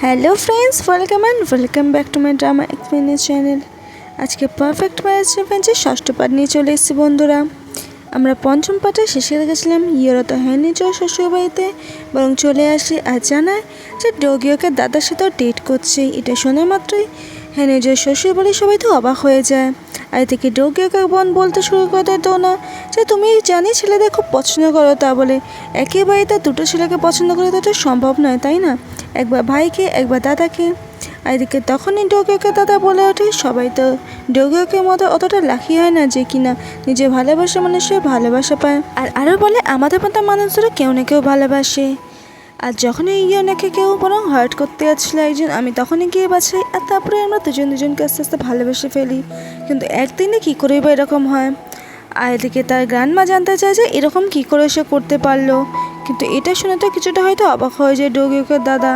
Hello friends, welcome back to my drama explainer channel. আজকে perfect marriage রিভেঞ্জের ষষ্ঠ part নিয়ে চলে এসেছি বন্ধুরা। আমরা পঞ্চম পার্টে শেষে গেছিলাম ইয়োরা তো হয়নি শ্বশুরবাড়িতে, বরং চলে আসে আর জানায় যে ডোগিওকে দাদার সাথেও ডেট করছে। এটা শোনা মাত্রই হ্যানিজোর শ্বশুরবাড়ির সবাই তো অবাক হয়ে যায়। আর এদিকে ডোগিওকে বলতে শুরু করে তো না যে তুমি জানি ছেলেদের খুব পছন্দ করো, তা বলে একেবারে তার দুটো ছেলেকে পছন্দ করে তো এটা সম্ভব নয়, তাই না? একবার ভাইকে একবার দাদাকে। আর এদিকে তখনই ডোগিওকে দাদা বলে ওঠে সবাই তো ডোগিওকে মতো অতটা লাকি হয় না যে কিনা নিজে ভালোবাসা মানুষের ভালোবাসা পায়। আর আরও বলে আমাদের মতো মানুষরা কেউ না কেউ ভালোবাসে। আর যখনই ওনাকে কেউ বরং হার্ট করতে যাচ্ছিলো একজন, আমি তখনই গিয়ে বাঁচাই। আর তারপরে আমরা দুজনকে আস্তে আস্তে ভালোবেসে ফেলি। কিন্তু একদিনে কী করেই বা এরকম হয়? আর এদিকে তার গ্র্যান্ডমা জানতে চায় যে এরকম কী করে সে করতে পারলো। কিন্তু এটা শুনে তো কিছুটা হয়তো অবাক হয়ে যায় ডোগিওকে দাদা।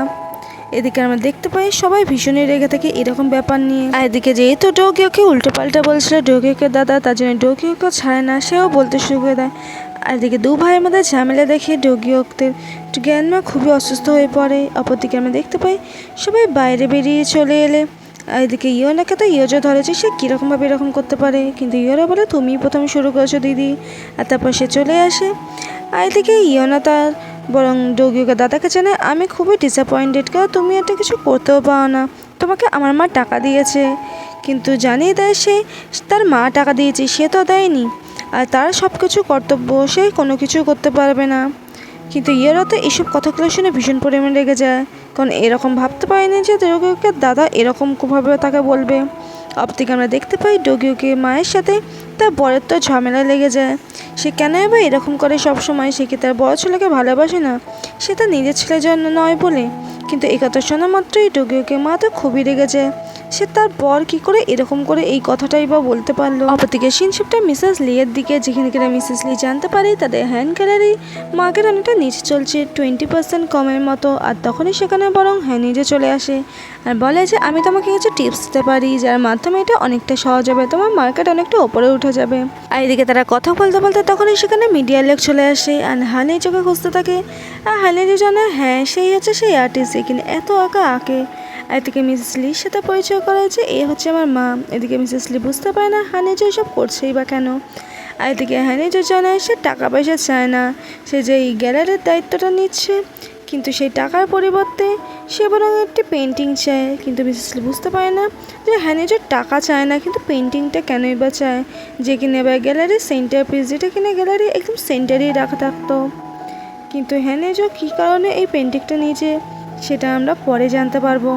এদিকে আমরা দেখতে পাই সবাই ভীষণই রেগে থাকে এরকম ব্যাপার নিয়ে। আর এদিকে যেহেতু ডোগিওকে উল্টো পাল্টা বলছিল ডোগিওকে দাদা, তার জন্য ডোগিওকে ছাড়ে না, সেও বলতে শুরু করে দেয়। আর এদিকে দু ভাইয়ের মধ্যে ঝামেলা দেখে ডোগিওদের গ্র্যান্ডমা খুবই অসুস্থ হয়ে পড়ে। অপরদিকে আমরা দেখতে পাই সবাই বাইরে বেরিয়ে চলে এলে। আর এদিকে ইয়োনাকে তো ইয়োজো ধরেছে, সে কীরকমভাবে এরকম করতে পারে, কিন্তু ইয়োরা বলে তুমি প্রথম শুরু করেছো দিদি। আর তারপর সে চলে আসে। আর এদিকে ইয়োনা তার বরং ডোগিওকে দাদাকে জানে আমি খুবই ডিসঅ্যাপয়েন্টেড, কারণ তুমি একটা কিছু করতেও পারো না, তোমাকে আমার মা টাকা দিয়েছে। কিন্তু জানিয়ে দেয় সে তার মা টাকা দিয়েছে, সে তো দেয়নি, আর তার সব কিছু কর্তব্য, সে কোনো কিছু করতে পারবে না। কিন্তু ইয়েরা তো এইসব কথাগুলো শুনে ভীষণ পরিমাণে রেগে যায়, কারণ এরকম ভাবতে পারেনি যে ডোগিওকে দাদা এরকমভাবে তাকে বলবে। অপরদিকে আমরা দেখতে পাই ডোগিওকে মায়ের সাথে তার বরের তো ঝামেলা লেগে যায়। সে কেন এবার এরকম করে সব সময়? সে কি তার বড় ছেলেকে ভালোবাসে না? সে তার নিজের ছেলের জন্য নয় বলে। কিন্তু এই কথা শোনা মাত্রই ডোগিওকে মা তো খুবই রেগে যায়। সে তার বর কী করে এরকম করে এই কথাটাই বা বলতে পারলো। অপরদিকে সিনশিপটা মিসেস লিয়ের দিকে, যেখানে কিনা মিসেস লি জানতে পারি তাদের হ্যান্ড গ্যালারি মার্কেট অনেকটা নিচে চলছে, 20% কমের মতো। আর তখনই সেখানে বরং হ্যানিজে চলে আসে আর বলে যে আমি তোমাকে কিছু টিপস দিতে পারি যার মাধ্যমে এটা অনেকটা সহজ হবে, তোমার মার্কেট অনেকটা ওপরে উঠে যাবে। আর এদিকে তারা কথা বলতে বলতে তখনই সেখানে মিডিয়া লোক চলে আসে আর হানিজোকে খুঁজতে থাকে। আর হানিজো জানে হ্যাঁ সেই হচ্ছে সেই আর্টিস্ট, কিন্তু এত আঁকা আঁকে। এদিকে মিসেস লির সাথে পরিচয় করা যে এ হচ্ছে আমার মা। এদিকে মিসেস লি বুঝতে পারে না হানিজো এসব করছেই বা কেন। আর এদিকে হানিজো জানায় সে টাকা পয়সা চায় না, সে যে এই গ্যালারির দায়িত্বটা নিচ্ছে, কিন্তু সেই টাকার পরিবর্তে সে বরং একটি পেন্টিং চায়। কিন্তু মিসেস লি বুঝতে পারে না যে হানিজো টাকা চায় না, কিন্তু পেন্টিংটা কেনই বা চায়, যে কিনে এবার গ্যালারির সেন্টার পিস, যেটা কিনে গ্যালারি একদম সেন্টারেই রাখা থাকতো। কিন্তু হানিজো কী কারণে এই পেন্টিংটা নিয়েছে সেটা আমরা পরে জানতে পারবো।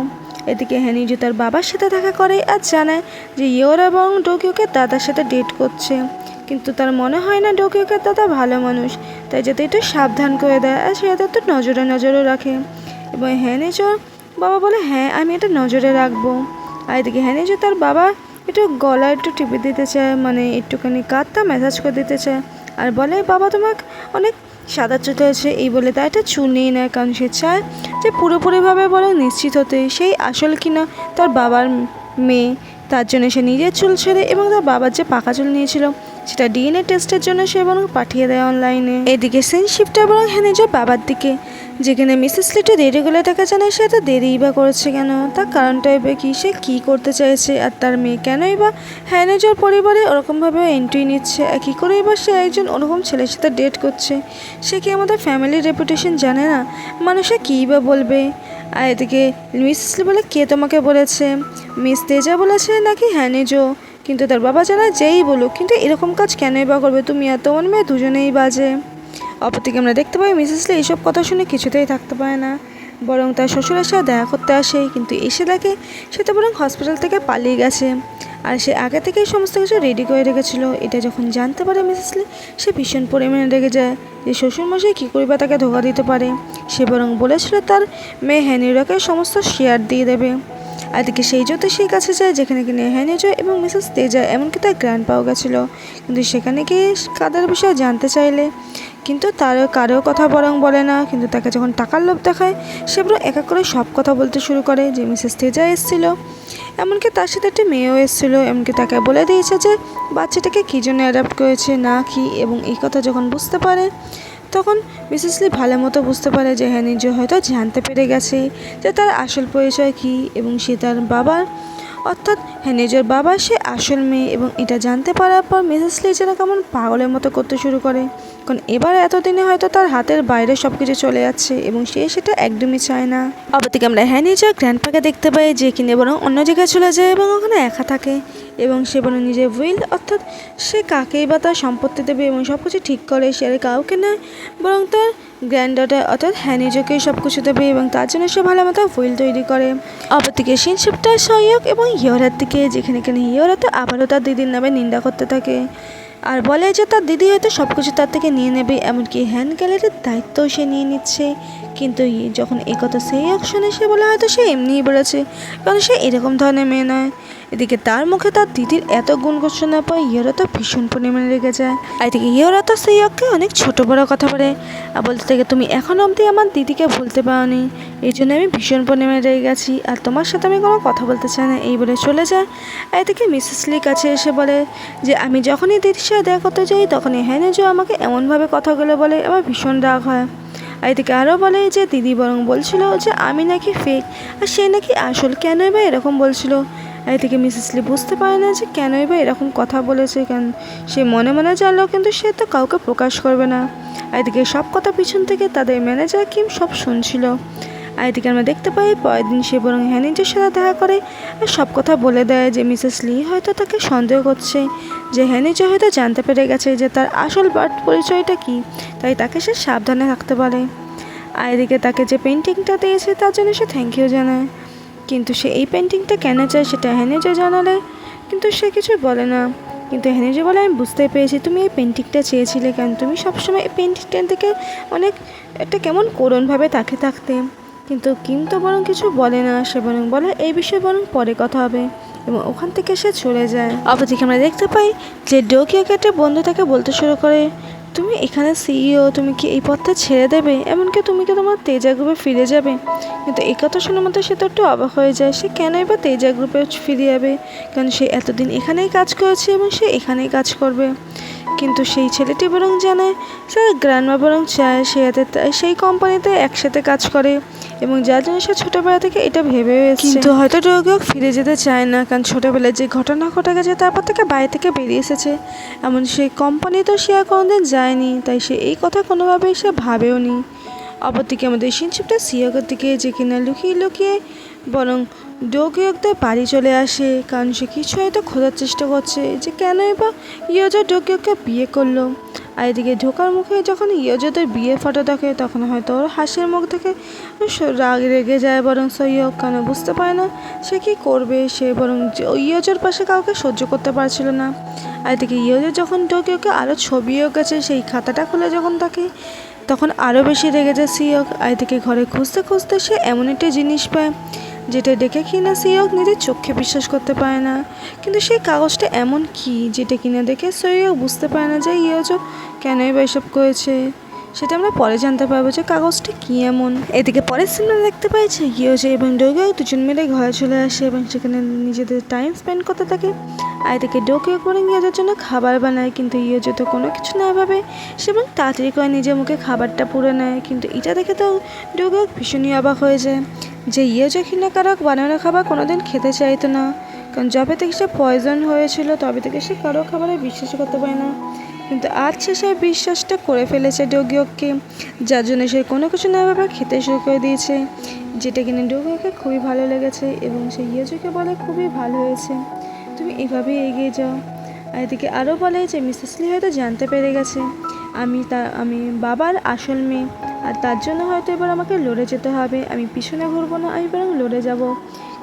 এদিকে হানিজো তার বাবার সাথে দেখা করে আর জানায় যে ইয়োরা এবং ডোগিওকে দাদার সাথে ডেট করছে। কিন্তু তার মনে হয় না ডোগিওকে দাদা ভালো মানুষ, তাই যাতে একটু সাবধান করে দেয় আর সে যাতে একটু নজরে রাখে। এবং হানিজোর বাবা বলে হ্যাঁ আমি এটা নজরে রাখবো। আর এদিকে হানিজো তার বাবা একটু গলা একটু টিপে দিতে চায়, মানে একটুখানি কাঁধটা ম্যাসাজ করে দিতে চায়। আর বলে বাবা তোমাকে অনেক সাদা চুল হয়েছে, এই বলে তাই একটা চুল নিয়ে নেয়, কারণ সে চায় যে পুরোপুরিভাবে বরং নিশ্চিত হতে সেই আসল কিনা তার বাবার মেয়ে। তার জন্য সে নিজের চুল ছেড়ে এবং তার বাবার যে পাকা চুল নিয়েছিল সেটা ডিএনএ টেস্টের জন্য সে বরং পাঠিয়ে দেয় অনলাইনে। এদিকে সেন শিফটটা বরং হানিজোর বাবার দিকে, যেখানে মিসেস লিটু দেরি করে টাকা জানায় সে এত দেরিই বা করেছে কেন, তার কারণটাই বা কী, সে কী করতে চাইছে, আর তার মেয়ে কেনই বা হানিজোর পরিবারে ওরকমভাবে এন্ট্রি নিচ্ছে, আর কী করেই বা সে একজন ওরকম ছেলের সাথে ডেট করছে। সে কি আমাদের ফ্যামিলির রেপুটেশন জানে না? মানুষে কী বা বলবে। আর এদিকে মিসেস লি বলে কে তোমাকে বলেছে? মিস তেজা বলেছে নাকি হানিজো? কিন্তু তার বাবা জানায় যেই বলুক, কিন্তু এরকম কাজ কেনই বা করবে তুমি আর তোমার মেয়ে দুজনেই বাজে। অপরদিকে আমরা দেখতে পাই মিসেস লি এইসব কথা শুনে কিছুতেই থাকতে পারে না, বরং তার শ্বশুরের সাথে দেখা করতে আসে। কিন্তু এসে দেখে সে তো বরং হসপিটাল থেকে পালিয়ে গেছে, আর সে আগে থেকেই সমস্ত কিছু রেডি করে রেখেছিল। এটা যখন জানতে পারে মিসেস লি, সে ভীষণ পরিমাণে রেগে যায় যে শ্বশুরমশাই কী করে বা তাকে ধোকা দিতে পারে। সে বরং বলেছিল তার মেয়ে হ্যানিরাকে সমস্ত শেয়ার দিয়ে দেবে। আর এদিকে সেই জ্যোতিষীর কাছে যায়, যেখানে কিনে হ্যানিজো এবং মিসেস তেজা এমনকি তার গ্র্যান্ড পাও গেছিলো। কিন্তু সেখানে গিয়ে কাদের বিষয়ে জানতে চাইলে কিন্তু তারও কারো কথা বরং বলে না। কিন্তু তাকে যখন টাকার লোভ দেখায় সে বরং এক এক করে সব কথা বলতে শুরু করে যে মিসেস তেজা এসেছিলো, এমনকি তার সাথে একটি মেয়েও এসেছিলো, এমনকি তাকে বলে দিয়েছে যে বাচ্চাটাকে কী জন্য অ্যাডাপ্ট করেছে না কি। এবং এই কথা যখন বুঝতে পারে তখন মিসেস লি ভালো মতো বুঝতে পারে যে হ্যানিজো হয়তো জানতে পেরে গেছে যে তার আসল পরিচয় কী এবং সে তার বাবার অর্থাৎ হ্যানিজোর বাবা সে আসল মেয়ে। এবং এটা জানতে পারার পর মিসেস লি যেন কেমন পাগলের মতো করতে শুরু করে, কারণ এবার এতদিনে হয়তো তার হাতের বাইরে সব কিছু চলে যাচ্ছে এবং সে সেটা একদমই চায় না। অপরদিকে আমরা হ্যানিজো গ্র্যান্ডপাকে দেখতে পাই যে কিনে বরং অন্য জায়গায় চলে যায় এবং ওখানে একা থাকে এবং সে বরং নিজের উইল অর্থাৎ সে কাকেই বা তার সম্পত্তি দেবে এবং সব কিছু ঠিক করে সে আর কাউকে নয় বরং তার গ্র্যান্ডডটার অর্থাৎ হ্যানিজোকেই সব কিছু দেবে এবং তার জন্য সে ভালো মতো উইল তৈরি করে। অপরদিকে সিনশিপটা সহায়ক এবং হিয়োরার দিকে, যেখানে হিয়োরা তো আবারও তার দিদির নামে নিন্দা করতে থাকে আর বলে যে তার দিদি হয়তো সব কিছু তার থেকে নিয়ে নেবে, এমনকি হ্যান্ড গ্যালারির দায়িত্বও সে নিয়ে নিচ্ছে। কিন্তু যখন এই কথা সেই শোনে সে বলে হয়তো সে এমনিই বলেছে, কারণ সে এরকম ধরনের মেয়ে নয়। এদিকে তার মুখে তার দিদির এত গুণ শোনার পর ইয়োরা তো ভীষণ পরিমাণে রেগে যায়। আর এদিকে ইয়োরা তো সেইয়ককে অনেক ছোট বড় কথা বলে আর বলতে থাকে তুমি এখন অবধি আমার দিদিকে ভুলতে পারোনি, এই জন্য আমি ভীষণ পরিমাণে রেগে গেছি আর তোমার সাথে আমি কোনো কথা বলতে চাই না, এই বলে চলে যায়। আর এদিকে মিসেস লির কাছে এসে বলে যে আমি যখনই দিদির সাথে দেখা করতে যাই তখনই হ্যানিজো আমাকে এমনভাবে কথাগুলো বলে আমার ভীষণ রাগ হয়। আর এদিকে আরও বলে যে দিদি বরং বলছিল যে আমি নাকি ফেক আর সে নাকি আসল, কেনই বা এরকম বলছিল। আর এদিকে মিসেস লি বুঝতে পারে না যে কেনই বা এরকম কথা বলেছে, কেন সে মনে মনে জানলো কিন্তু সে তো কাউকে প্রকাশ করবে না। আর এদিকে সব কথা পিছন থেকে তাদের ম্যানেজার কিম সব শুনছিল। আর এদিকে আমরা দেখতে পাই পরের দিন সে বরং হ্যানিজোর সাথে দেখা করে আর সব কথা বলে দেয় যে মিসেস লি হয়তো তাকে সন্দেহ করছে, যে হ্যানিজো হয়তো জানতে পেরে গেছে যে তার আসল বার্থ পরিচয়টা কী, তাই তাকে সে সাবধানে থাকতে পারে। আর এদিকে তাকে যে পেন্টিংটা দিয়েছে তার জন্য সে থ্যাংক ইউ জানায়, কিন্তু সে এই পেন্টিংটা কেন চায় সেটা হ্যানিজো জানালে কিন্তু সে কিছু বলে না। কিন্তু হ্যানিজো বলে আমি বুঝতে পেরেছি তুমি এই পেন্টিংটা চেয়েছিলে, কারণ তুমি সবসময় এই পেন্টিংটার দিকে অনেক একটা কেমন করুণভাবে তাকে থাকতে। কিন্তু কিম তো বরং কিছু বলে না, সে বরং বলে এই বিষয়ে বরং পরে কথা হবে এবং ওখান থেকে সে চলে যায়। অপরদিকে আমরা দেখতে পাই যে ডোকিওকে একটা বন্ধু তাকে বলতে শুরু করে তুমি এখানে সিইও, তুমি কি এই পথটা ছেড়ে দেবে, এমনকি তুমি কি তোমার তেজা গ্রুপে ফিরে যাবে। কিন্তু এই কথা শোনার মতো সে তো একটু অবাক হয়ে যায়, সে কেনই বা তেজা গ্রুপে ফিরে যাবে, কারণ সে এতদিন এখানেই কাজ করেছে এবং সে এখানেই কাজ করবে। কিন্তু সেই ছেলেটি বরং জানায় সে গ্র্যান্ডমা বরং চায় সে সেই কোম্পানিতে একসাথে কাজ করে এবং যার জন্য সে ছোটোবেলা থেকে এটা ভেবে এসেছে। কিন্তু হয়তো ডোকিও ফিরে যেতে চায় না, কারণ ছোটোবেলায় যে ঘটনা ঘটে গেছে তারপর থেকে বাইরে থেকে বেরিয়ে এসেছে, এমন সেই কোম্পানিতেও সে আর কোনোদিন যায়নি, তাই সে এই কথা কোনোভাবেই সে ভাবেও নি। অপরদিকে আমাদের সিনশিপটা সিয়োকের দিকে, যে কিনা লুকিয়ে লুকিয়ে বরং ডোকিওদের বাড়ি চলে আসে, কারণ সে কিছু হয়তো খোঁজার চেষ্টা করছে যে কেনই বা ইয়োজো ডোকিওকে বিয়ে করলো। আর এদিকে ঢোকার মুখে যখন ইয়োজোদের বিয়ে ফটো দেখে তখন হয়তো ওর হাসির মুখ দেখে রাগ রেগে যায় বরং সইয়ক, কেন বুঝতে পারে না সে কী করবে, সে বরং ইয়োজোর পাশে কাউকে সহ্য করতে পারছিল না। আর এদিকে ইয়োজো যখন ডোকিওকে আরও ছবিও গেছে সেই খাতাটা খুলে যখন তাকে তখন আরও বেশি রেগে যায় সিয়ক। আর এদিকে ঘরে খুঁজতে খুঁজতে সে এমন একটা জিনিস পায় যেটা দেখে কিনা সিয়ক নিজের চোখে বিশ্বাস করতে পারে না, কিন্তু সেই কাগজটা এমন কি যেটা কিনা দেখে সিয়ক বুঝতে পারে না যে ইয়োজো কেনই বা এসব করেছে, সেটা আমরা পরে জানতে পারবো যে কাগজটা কী এমন। এদিকে পরের সিনেমা দেখতে পাইছে ইয়োজো এবং ডোকিও দুজন মিলে ঘরে চলে আসে এবং সেখানে নিজেদের টাইম স্পেন্ড করতে থাকে। আর এদিকে ডোকিও করে ইয়োজোর জন্য খাবার বানায়, কিন্তু ইয়োজো তো কোনো কিছু না ভাবে সে এবং তাড়াতাড়ি করে নিজের মুখে খাবারটা পুরে নেয়। কিন্তু এটা দেখে তো ডোকিও ভীষণই অবাক হয়ে যায় যে ইয়োজো ঘৃণাকারক বানানো খাবার কোনোদিন খেতে চাইতো না, কারণ যবে থেকে সে পয়জন হয়েছিল তবে থেকে সে কারো খাবারে বিশ্বাস করতে পারে না। কিন্তু আজ সে বিশ্বাসটা করে ফেলেছে ডোকিওকে, যার জন্য সে কোনো কিছু না ভেবে খেতে শুরু করে দিয়েছে, যেটা কিনা ডোকিওকে খুবই ভালো লেগেছে এবং সে ইয়োজোকে বলে খুবই ভালো হয়েছে, তুমি এভাবেই এগিয়ে যাও। আর এদিকে আরও বলে যে মিসেস লি হয়তো জানতে পেরে গেছে আমি বাবার আসল মেয়ে, আর তার জন্য হয়তো এবার আমাকে লড়ে যেতে হবে, আমি পিছনে ঘুরবো না, আমি বরং লড়ে যাব।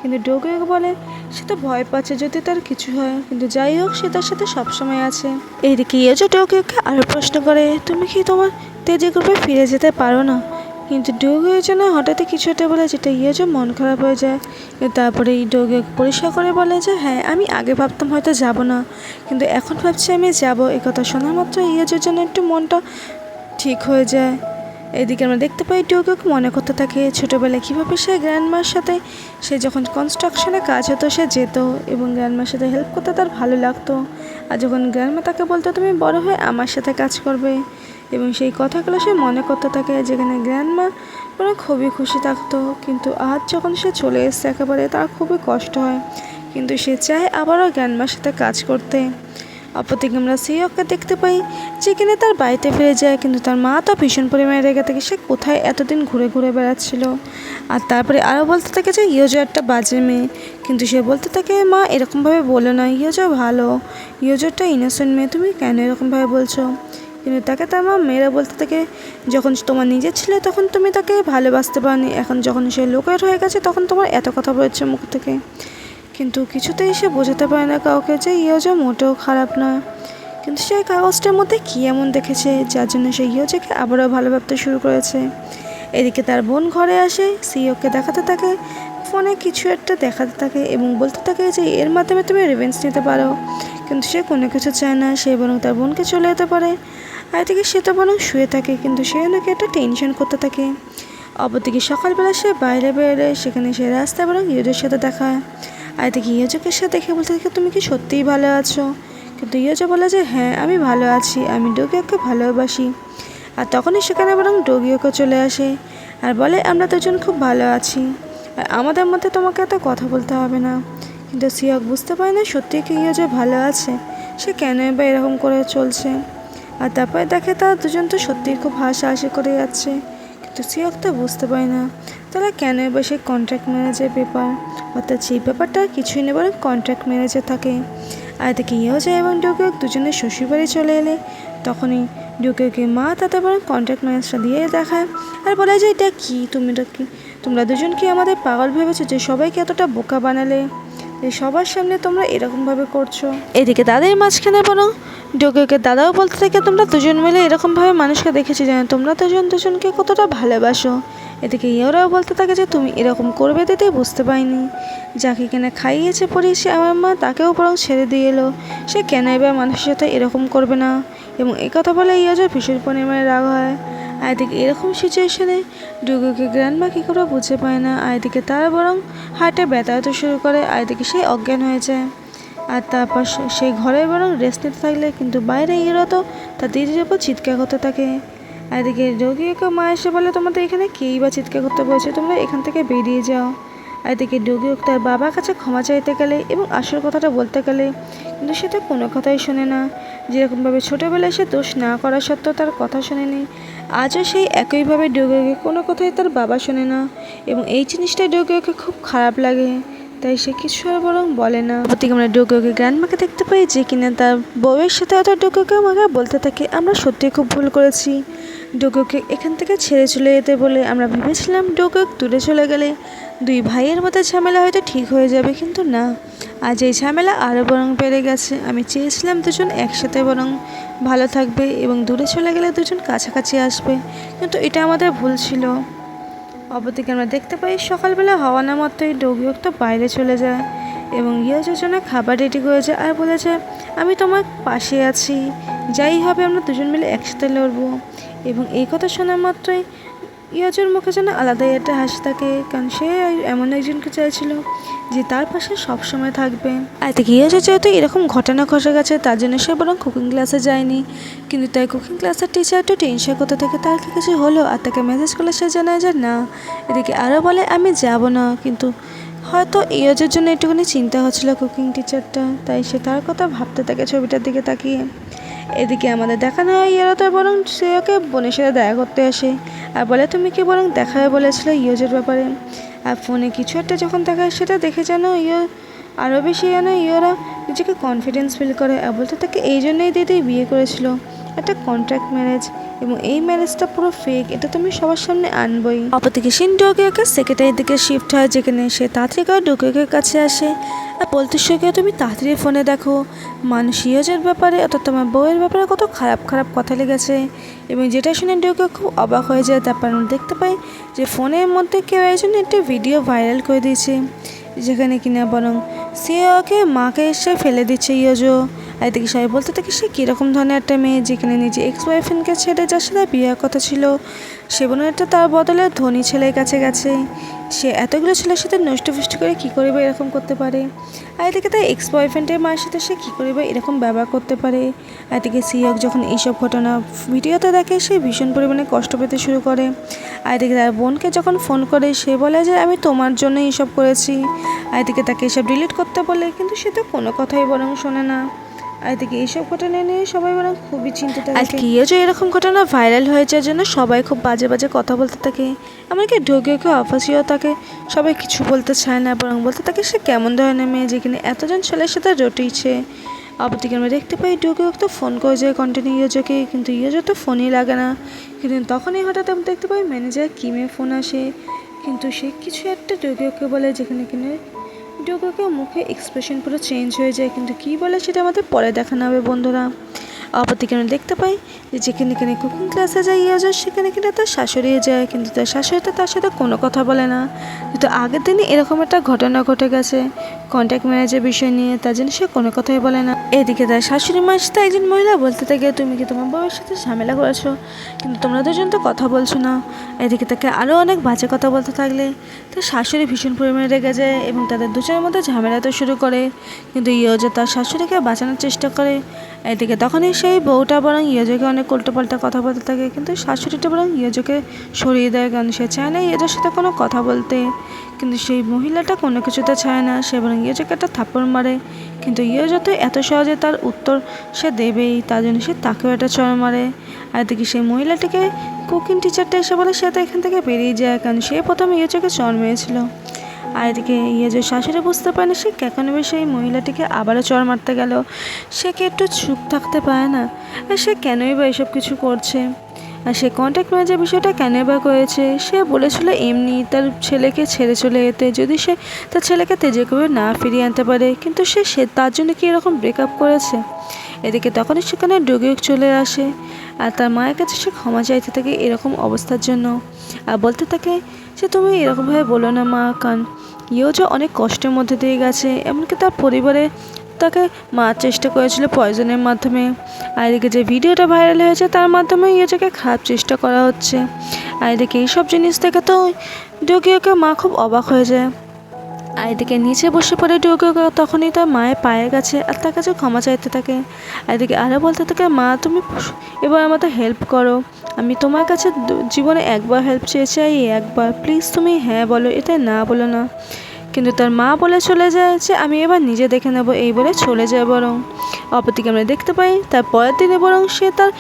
কিন্তু ডোকিও বলে সে তো ভয় পাচ্ছে যদি তার কিছু হয়, কিন্তু যাই হোক সে তার সাথে সবসময় আছে। এইদিকে ইয়োজো ডোকিওকে আরও প্রশ্ন করে তুমি কি তোমার তেজে গ্রুপে ফিরে যেতে পারো না, কিন্তু ডোকিওর জন্য হঠাৎই কিছু একটা বলে যেটা ইয়োজো মন খারাপ হয়ে যায়। তারপরে এই ডোকিও পরিষ্কার করে বলে যে হ্যাঁ আমি আগে ভাবতাম হয়তো যাব না, কিন্তু এখন ভাবছি আমি যাব। এই কথা শোনা মাত্র ইয়োজোর জন্য একটু মনটা ঠিক হয়ে যায়। এদিকে আমরা দেখতে পাই ডোকিওকে মনে করতে থাকে ছোটোবেলায় কীভাবে সে গ্র্যান্ডমার সাথে সে যখন কনস্ট্রাকশনে কাজ হতো সে যেত এবং গ্র্যান্ডমার সাথে হেল্প করতে তার ভালো লাগতো, আর যখন গ্র্যান্ডমা তাকে বলতো তুমি বড় হয়ে আমার সাথে কাজ করবে, এবং সেই কথাগুলো সে মনে করতে থাকে, যেখানে গ্র্যান্ডমা বরং খুবই খুশি থাকতো। কিন্তু আজ যখন সে চলে এসছে একেবারে, তার খুবই কষ্ট হয়, কিন্তু সে চায় আবারও গ্র্যান্ডমার সাথে কাজ করতে। অপরদিকে আমরা সিওকে দেখতে পাই, যেখানে তার বাড়িতে ফিরে যায়, কিন্তু তার মা তো ভীষণ পরিমাণে রেগে থাকে, সে কোথায় এতদিন ঘুরে ঘুরে বেড়াচ্ছিল। আর তারপরে আরও বলতে থাকে যে ইয়োজো একটা বাজে মেয়ে, কিন্তু সে বলতে থাকে মা এরকমভাবে বলো না, ইয়োজো ভালো, ইয়োজো একটা ইনোসেন্ট মেয়ে, তুমি কেন এরকমভাবে বলছো। কিন্তু তাকে তার মা মেয়েরা বলতে থাকে, যখন তোমার নিজের ছিল তখন তুমি তাকে ভালোবাসতে পারোনি, এখন যখন সে লোকের হয়ে গেছে তখন তোমার এত কথা বেরোচ্ছে মুখ থেকে। কিন্তু কিছুতেই সে বোঝাতে পারে না কাউকে যে ইয়োজো মোটেও খারাপ নয়। কিন্তু সেই কাগজটার মধ্যে কী এমন দেখেছে যার জন্য সে ইয়োজোকে আবারও ভালো ভাবতে শুরু করেছে। এদিকে তার বোন ঘরে আসে, সিওকে দেখাতে থাকে, ফোনে কিছু একটা দেখাতে থাকে এবং বলতে থাকে যে এর মাধ্যমে তুমি রিভেঞ্জ নিতে পারো। কিন্তু সে কোনো কিছু চায় না, সে বরং তার বোনকে চলে যেতে পারে। আর এদিকে সে তো বরং শুয়ে থাকে, কিন্তু সে নাকি একটা টেনশন করতে থাকে। অপরদিকে সকালবেলা সে বাইরে বেরোলে, সেখানে সে রাস্তায় বরং ইয়োজোর সাথে দেখা হয়। আর এদিকে ইয়োজোকে সে দেখে বলতে থাকে তুমি কি সত্যিই ভালো আছো। কিন্তু ইয়োজো বলে যে হ্যাঁ আমি ভালো আছি, আমি ডোগিওকে ভালোবাসি। আর তখনই সেখানে বরং ডোগিওকে চলে আসে আর বলে আমরা দুজন খুব ভালো আছি, আর আমাদের মধ্যে তোমাকে এত কথা বলতে হবে না। কিন্তু সিওক বুঝতে পারে না সত্যিই কি ইয়োজো ভালো আছে, সে কেন বা এরকম করে চলছে। আর তারপরে দেখে তারা দুজন তো সত্যিই খুব হাসাহাসি করে যাচ্ছে, কিন্তু সিওক তো বুঝতে পারে না তারা কেন বা সেই কন্ট্রাক্ট ম্যারেজের ব্যাপার, অর্থাৎ সেই ব্যাপারটা কিছুই নেই বরং কন্ট্রাক্ট ম্যারেজে থাকে। আর এদিকে ইয়োজো এবং ডোগিওক দুজনের শ্বশুরবাড়ি চলে এলে, তখনই ডোগিওকে মা তাদের বরং কন্ট্রাক্ট ম্যারেজটা দিয়ে দেখায় আর বলে যে এটা কি, তোমরা দুজন কি আমাদের পাগল ভেবেছো যে সবাইকে এতটা বোকা বানালে, যে সবার সামনে তোমরা এরকমভাবে করছো। এদিকে তাদের মাঝখানে বরং ডোগিওকে দাদাও বলতে থাকে তোমরা দুজন মিলে এরকমভাবে মানুষকে দেখেছি যেন তোমরা দুজনকে কতটা ভালোবাসো। এদিকে ইয়োরাও বলতে থাকে যে তুমি এরকম করবে দিতে বুঝতে পারিনি, যাকে কিনা খাইয়েছে পড়িয়েছে আমার মা তাকেও বরং ছেড়ে দিয়ে এলো, সে কেন এবার মানুষের সাথে এরকম করবে না। এবং এই কথা বলে ইয়োজো ভীষণ পরিমাণে রাগ হয়। আর এদিকে এরকম সিচুয়েশনে ডোগিওকে গ্র্যান্ডমা কী করে বুঝে পায় না, আর এদিকে তারা বরং হার্টে ব্যথা হতে শুরু করে, আর এদিকে সে অজ্ঞান হয়ে যায়। আর তারপর সেই ঘরে বরং রেস্ট নিতে থাকলে, কিন্তু বাইরে ইয়োরা তো তার দিদির ওপর চিৎকার করতে থাকে। আর এদিকে ডোগিওকে মা এসে বলে তোমাদের এখানে কেই বা চিৎকার করতে বলছে, তোমরা এখান থেকে বেরিয়ে যাও। আর এদিকে ডোগিও তার বাবার কাছে ক্ষমা চাইতে গেলে এবং আসল কথাটা বলতে গেলে, কিন্তু সে তো কোনো কথাই শোনে না। যেরকমভাবে ছোটোবেলায় সে দোষ না করা সত্ত্বেও তার কথা শোনেনি, আজও সেই একইভাবে ডোগিওকে কোনো কথাই তার বাবা শোনে না, এবং এই জিনিসটা ডোগিওকে খুব খারাপ লাগে, তাই সে কিছু আর বরং বলে না। প্রত্যেকে আমরা ডোগিওকে গ্র্যান্ডমাকে দেখতে পাই, যে কিনা তার বউয়ের সাথে অত ডোগিওকে আমাকে বলতে থাকে আমরা সত্যিই খুব ভুল করেছি, ডোগিওকে এখান থেকে ছেড়ে চলে যেতে বলে আমরা ভেবেছিলাম ডোগিও দূরে চলে গেলে দুই ভাইয়ের মধ্যে ঝামেলা হয়তো ঠিক হয়ে যাবে, কিন্তু না, আজ এই ঝামেলা আরও বরং বেড়ে গেছে। আমি চেয়েছিলাম দুজন একসাথে বরং ভালো থাকবে এবং দূরে চলে গেলে দুজন কাছাকাছি আসবে, কিন্তু এটা আমাদের ভুল ছিল। অপরদিকে আমরা দেখতে পাই সকালবেলা হওয়া না মাত্রই ডোগিও তো বাইরে চলে যায় এবং ইয়োজোর জন্য খাবার রেডি করেছে আর বলেছে আমি তোমার পাশে আছি, যাই হবে আমরা দুজন মিলে একসাথে লড়বো। এবং এই কথা শোনা মাত্রই ইয়োজোর মুখে যেন আলাদাই একটা হাসি থাকে, কারণ সে এমন একজনকে চাইছিল যে তার পাশে সবসময় থাকবে। আর থেকে ইয়োজো যেহেতু এরকম ঘটনা ঘটে গেছে, তার জন্য সে বরং কুকিং ক্লাসে যায়নি, কিন্তু তাই কুকিং ক্লাসের টিচার একটু টেনশন করতে থাকে তার কি কিছু হলো, আর তাকে মেসেজ করলে সে জানায় যে না। এদিকে আরও বলে আমি যাব না, কিন্তু হয়তো ইয়োজোর জন্য একটুখানি চিন্তা হচ্ছিল কুকিং টিচারটা, তাই সে তার কথা ভাবতে থাকে ছবিটার দিকে তাকিয়ে। এদিকে আমাদের দেখানো হয় ইয়োরা তো বরং সে ওকে বোনের সাথে দেখা করতে আসে আর বলে তুমি কি বরং দেখাবে বলেছিল ইয়োজোর ব্যাপারে। আর ফোনে কিছু একটা যখন দেখায় সেটা দেখে যেন আরও বেশি যেন ইয়োরা নিজেকে কনফিডেন্স ফিল করে আর বলতে থাকে এই জন্যই দিদি বিয়ে করেছিল, একটা কন্ট্রাক্ট ম্যারেজ, এবং এই ম্যারেজটা পুরো ফেক, এটা তুমি সবার সামনে আনবই। অপরদিকে শিন ডোগিওকে সেক্রেটারির দিকে শিফট হয়, যেখানে সে তাড়াতাড়ি করে ডোগিওকের কাছে আসে আর বলতে শিখে তুমি তাড়াতাড়ি ফোনে দেখো মানুষ ইয়োজোর ব্যাপারে অর্থাৎ তোমার বউয়ের ব্যাপারে কত খারাপ খারাপ কথা লেগেছে। এবং যেটা শুনে ডোগিও খুব অবাক হয়ে যায়। তারপর আমরা দেখতে পাই যে ফোনের মধ্যে কেউ একজন একটা ভিডিও ভাইরাল করে দিয়েছে, যেখানে কিনা বরং সে ওকে মাকে এসে ফেলে দিচ্ছে ইয়োজো। আর এদিকে সবাই বলতে থাকে সে কীরকম ধরনের একটা মেয়ে, যেখানে নিজে এক্স বয়ফ্রেন্ডকে ছেড়ে যার সাথে বিয়ের কথা ছিল, সে বোনেরটা তার বদলে ধনী ছেলের কাছে গেছে। সে এতগুলো ছেলের সাথে নষ্ট ফষ্ট করে কী করে বা এরকম করতে পারে। আর এদিকে তার এক্স বয়ফ্রেন্ডের মায়ের সাথে সে কী করে বা এরকম ব্যবহার করতে পারে। আর এদিকে সিয়ক যখন এইসব ঘটনা ভিডিওতে দেখে সে ভীষণ পরিমাণে কষ্ট পেতে শুরু করে। আর এদিকে তার বোনকে যখন ফোন করে সে বলে যে আমি তোমার জন্য এইসব করেছি। আর এদিকে তাকে এসব ডিলিট করতে বলে, কিন্তু সে তো কোনো কথাই বরং শোনে না। আর এদিকে এইসব ঘটনা নিয়ে সবাই বরং খুবই চিন্তিত। আর কিও যে এরকম ঘটনা ভাইরাল হয়ে যাওয়ার জন্য সবাই খুব বাজে বাজে কথা বলতে থাকে। এমনকি ঢোকেও অফাসিও তাকে সবাই কিছু বলতে চায় না, বরং বলতে থাকে সে কেমন ধরনের মেয়ে যেখানে এতজন ছেলের সাথে রটিয়েছে। অপরদিকে আমরা দেখতে পাই ডোকেও তো ফোন করে যায় কন্টিনিউ ইয়োজোকে, কিন্তু ইয়োজো তো ফোনই লাগে না। কিন্তু তখনই হঠাৎ আমরা দেখতে পাই ম্যানেজার কিমের ফোন আসে, কিন্তু সে কিছু একটা ডোকেওকে বলে, যেখানে কিনে ডোকেওকে মুখে এক্সপ্রেশন পুরো চেঞ্জ হয়ে যায়। কিন্তু কী বলে সেটা আমাদের পরে দেখানো হবে বন্ধুরা। অপরদিকে আমরা দেখতে পাই যে যেখানে কিনে কুকিং ক্লাসে যায় ইয়োজো, সেখানে কিনে তার শাশুড়ি যায়, কিন্তু তার শাশুড়িটা তার সাথে কোনো কথা বলে না। কিন্তু আগের দিনই এরকম একটা ঘটনা ঘটে গেছে কন্ট্যাক্ট ম্যানেজের বিষয় নিয়ে, তার জন্য সে কোনো কথাই বলে না। এদিকে তার শাশুড়ি মায়ের সাথে একজন মহিলা বলতে থাকে তুমি কি তোমার বউয়ের সাথে ঝামেলা করেছো, কিন্তু তোমরা দুজন তো কথা বলছো না। এদিকে তাকে আরও অনেক বাজে কথা বলতে থাকলে তার শাশুড়ি ভীষণ পরিমাণে রেগে যায় এবং তাদের দুজনের মধ্যে ঝামেলাতে শুরু করে। কিন্তু ইয়োজো তার শাশুড়িকে বাঁচানোর চেষ্টা করে। এদিকে তখনই সেই বউটা বরং ইয়োজোকে অনেক উল্টোপাল্টা কথা বলতে থাকে, কিন্তু শাশুড়িটা বরং ইয়োজোকে সরিয়ে দেয়, কারণ সে চায় না ইয়োজোর সাথে কোনো কথা বলতে। কিন্তু সেই মহিলাটা কোনো কিছুতে চায় না, সে বরং ইয়োজোকে একটা থাপ্পড় মারে। কিন্তু ইয়োজো তো এত সহজে তার উত্তর সে দেবেই, তার জন্য সে তাকেও একটা চড় মারে। আর এদিকে সেই মহিলাটিকে কুকিং টিচারটা এসে বলে সে তো এখান থেকে বেরিয়ে যায়, কারণ সে প্রথমে ইয়োজোকে চড় মেরেছিল। আর এদিকে ইয়োজোর শাশুড়ি বুঝতে পারে না সে কেন সেই মহিলাটিকে আবারও চড় মারতে গেল। সে কি একটু চুপ থাকতে পারে না, আর সে কেনই বা এসব কিছু করছে। আর সে কন্ট্যাক্ট ম্যানেজার বিষয়টা কেনই বা করেছে, সে বলেছিল এমনি তার ছেলেকে ছেড়ে চলে যেতে, যদি সে তার ছেলেকে তেজে করে না ফিরিয়ে আনতে পারে, কিন্তু সে তার জন্য কি এরকম ব্রেকআপ করেছে। এদিকে তখনই সেখানে ডোগিও চলে আসে আর তার মায়ের কাছে সে ক্ষমা চাইতে থাকে এরকম অবস্থার জন্য। আর বলতে থাকে যে তুমি এরকমভাবে বলো না মা, কারণ ইয়োজো অনেক কষ্টের মধ্যে দিয়ে গেছে, এমনকি তার পরিবারে তাকে মারার চেষ্টা করেছিল পয়জনের মাধ্যমে। আর এদিকে যে ভিডিওটা ভাইরাল হয়েছে তার মাধ্যমে ইয়োজোকে খারাপ চেষ্টা করা হচ্ছে। আর এদিকে এইসব জিনিস থেকে তো ডোগিওকে মা খুব অবাক হয়ে যায়। আর এদিকে নিচে বসে পড়ে ডোগিও তখনই তার মায়ের পায়ের কাছে আর তার কাছে ক্ষমা চাইতে থাকে। আর এদিকে আরও বলতে থাকে মা তুমি এবার আমাদের হেল্প করো, আমি তোমার কাছে জীবনে একবার হেল্প চেয়েছি, একবার প্লিজ তুমি হ্যাঁ বলো, এটা না বলো না। কিন্তু তার মা বলে চলে যায় যে আমি এবার নিজে দেখে নেবো, এই বলে চলে যায়। বরং অপরদিকে আমরা দেখতে পাই তার পরের দিনে বরং সে তার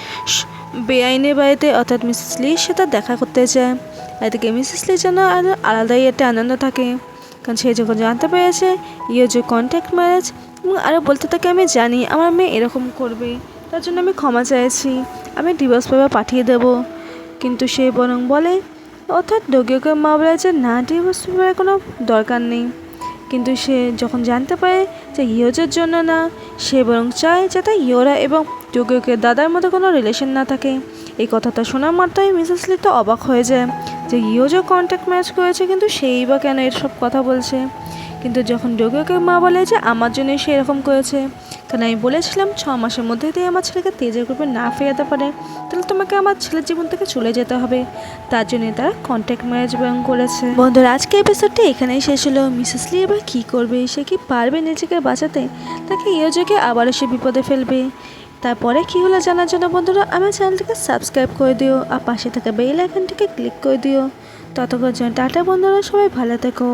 বেআইনের বাড়িতে অর্থাৎ মিসেস লির সাথে দেখা করতে যায়। এদিকে মিসেস লির জন্য আলাদাই একটা আনন্দ থাকে, কারণ সে যখন জানতে পেরেছে ইয়োজো কন্ট্যাক্ট ম্যারেজ, এবং আরও বলতে থাকে আমি জানি আমার মেয়ে এরকম করবে, তার জন্য আমি ক্ষমা চাইছি, আমি ডিভোর্স পেপার পাঠিয়ে দেব। কিন্তু সে বরং বলে অর্থাৎ ডোগিওকে মা বলে যে না ডিভোর্স পেপারের কোনো দরকার নেই। কিন্তু সে যখন জানতে পারে যে ইয়োজোর জন্য না, সে বরং চায় যাতে ইয়োরা এবং ডোগিওকে দাদার মধ্যে কোনো রিলেশন না থাকে। এই কথাটা শোনার মাত্রই মিসেস লি তো অবাক হয়ে যায় যে ইয়োজো কন্ট্যাক্ট ম্যাচ করেছে, কিন্তু সেই বা কেন এসব কথা বলছে। কিন্তু যখন ডোগিওকে মা বলে যে আমার জন্যই সে এরকম করেছে, কারণ আমি বলেছিলাম 6 মাসের মধ্যে দিয়ে আমার ছেলেকে তেজের গ্রুপে না ফেরাতে পারে তাহলে তোমাকে আমার ছেলের জীবন থেকে চলে যেতে হবে, তার জন্যই তারা কন্ট্যাক্ট ম্যারেজ ব্যাং করেছে। বন্ধুরা আজকে এপিসোডটা এখানেই শেষ হলো। মিসেস লি এবার কী করবে, সে কি পারবে নিজেকে বাঁচাতে, তাকে ইয়োজোকে আবারও সে বিপদে ফেলবে। তারপরে কী হলো জানার জন্য বন্ধুরা আমার চ্যানেলটিকে সাবস্ক্রাইব করে দিও আর পাশে থাকা বেল আইকনটিকে ক্লিক করে দিও। ততক্ষণ টাটা বন্ধুরা, সবাই ভালো থেকো।